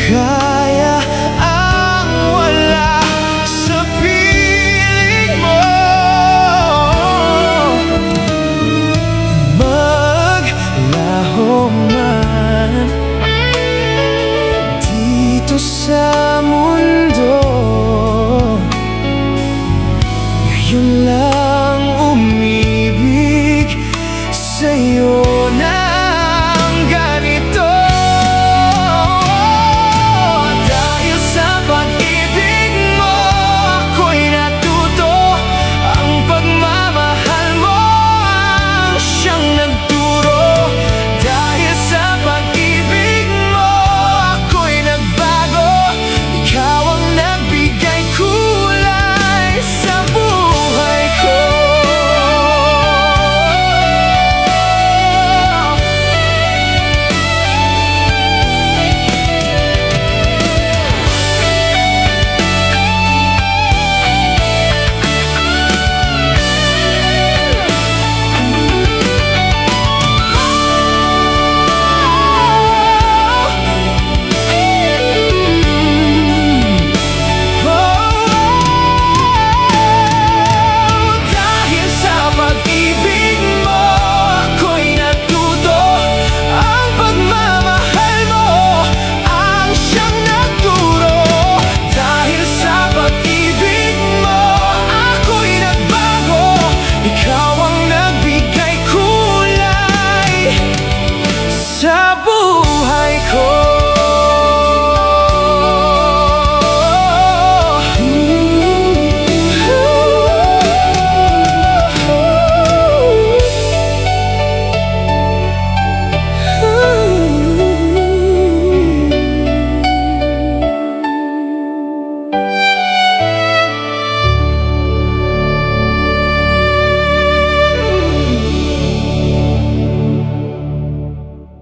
kaya ang wala sa piling mo. Maglaho man dito sa mundo, ngayon lang umibig sa'yo ng ganito. Dahil sa pag-ibig mo, ako'y natuto. Ang pagmamahal mo ang siyang nagturo. Dahil sa pag-ibig mo, ako'y nagbago. Ikaw ang nagbigay kulay sa buhay ko. Sa buhay ko.